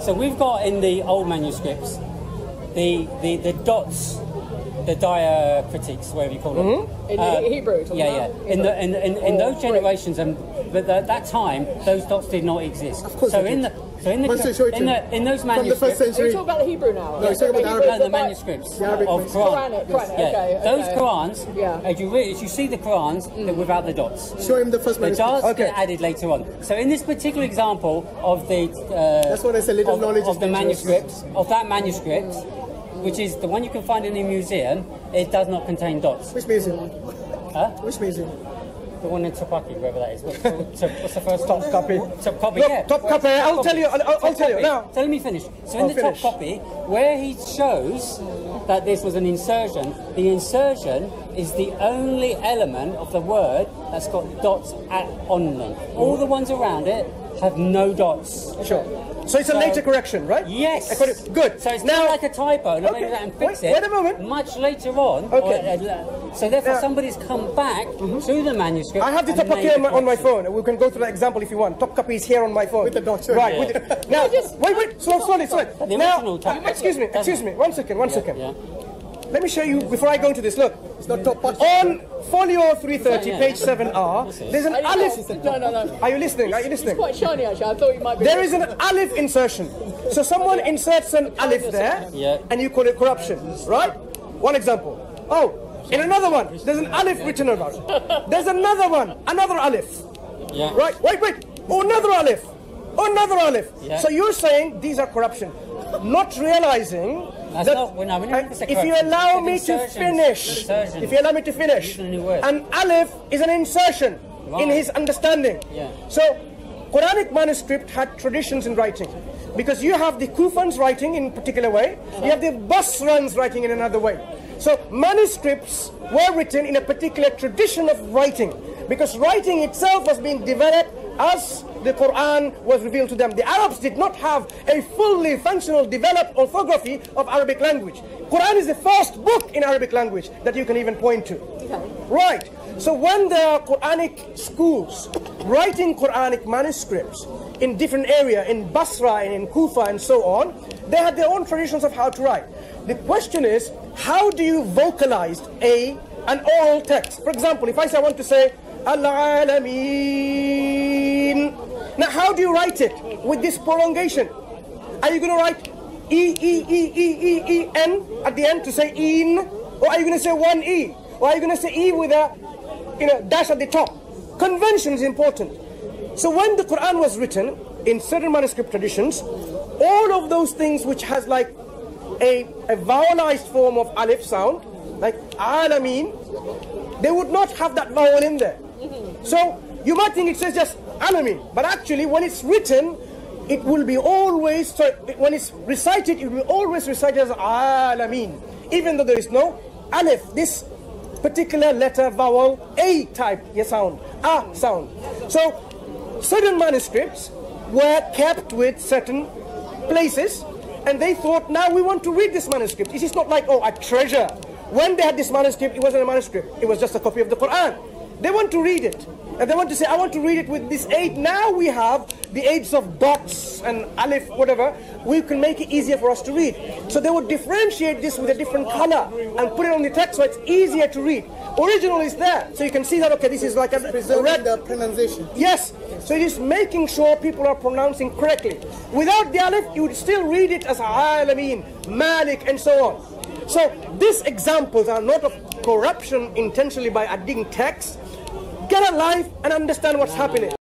So we've got in the old manuscripts the dots, the diacritics, whatever you call them. In Hebrew. Yeah. In those generations, but at that time, those dots did not exist. Of course. In those manuscripts, from the first century. Are you talking about the Hebrew now? No, he's talking about no, the manuscripts of Quran. Okay. Those Qurans, as you see the Qurans, they're without the dots. Show him the first manuscript. The dots get added later on. So in this particular example of the that's what I said. Little knowledge of the manuscripts of that manuscript, which is the one you can find in the museum, it does not contain dots. Which museum? Huh? Which museum? The one in Topaki, wherever that is. What's the first top copy? Top copy, Look, yeah. Top copy. I'll tell you. I'll tell you now. So let me finish. So in the top copy, where he shows that this was an insertion, the insertion is the only element of the word that's got dots on them. All the ones around it have no dots. Sure. So it's a later correction, right? Yes. Good. So it's not like a typo. Not like that and fix it. Wait a moment. Much later on. Okay. So therefore, somebody's come back to the manuscript. I have the top copy on my phone. We can go through that example if you want. Top copy is here on my phone. With the dots. Right. Yeah. Now, wait. Slowly. Now, excuse me. One second. Yeah. Let me show you before I go into this. Look. It's not top part. On folio 330, page 7R, there's an alif. No. Are you listening? It's quite shiny, actually. I thought you might be. There is an alif insertion. So someone inserts an alif there, and you call it corruption, right? One example. Oh, in another one, there's an alif written about it. There's another one, another alif. Yeah. Right? Wait. Oh, another alif. Another alif. Yeah. So you're saying these are corruption, not realizing that if you allow me to finish, an alif is an insertion in his understanding. Yeah. So Quranic manuscript had traditions in writing, because you have the Kufans writing in a particular way, you have the Basrans writing in another way. So manuscripts were written in a particular tradition of writing, because writing itself was being developed as the Quran was revealed to them. The Arabs did not have a fully functional, developed orthography of Arabic language. Quran is the first book in Arabic language that you can even point to. Right. So when there are Quranic schools writing Quranic manuscripts in different areas, in Basra and in Kufa and so on, they had their own traditions of how to write. The question is, how do you vocalize an oral text? For example, if I want to say, Al-Alameen. Now, how do you write it with this prolongation? Are you going to write E-E-E-E-E-E-N at the end to say in? Or are you going to say one E? Or are you going to say E with a dash at the top? Convention is important. So when the Quran was written, in certain manuscript traditions, all of those things which has like a vowelized form of alif sound, like Alameen, they would not have that vowel in there. So you might think it says just Alameen, but actually when it's written, it will be always, when it's recited, it will always recite as Alameen, even though there is no alif, this particular letter, vowel, A type sound, A sound. So certain manuscripts were kept with certain places, and they thought, now we want to read this manuscript. It is not like, oh, a treasure. When they had this manuscript, it wasn't a manuscript. It was just a copy of the Quran. They want to read it. And they want to say, I want to read it with this aid. Now we have the aids of dots and alif, whatever. We can make it easier for us to read. So they would differentiate this with a different color and put it on the text so it's easier to read. Original is there. So you can see that, okay, this is like a red. The pronunciation. Yes. So it is making sure people are pronouncing correctly. Without the alif, you would still read it as Alameen, Malik, and so on. So these examples are not of corruption intentionally by adding text. Get a life and understand what's happening.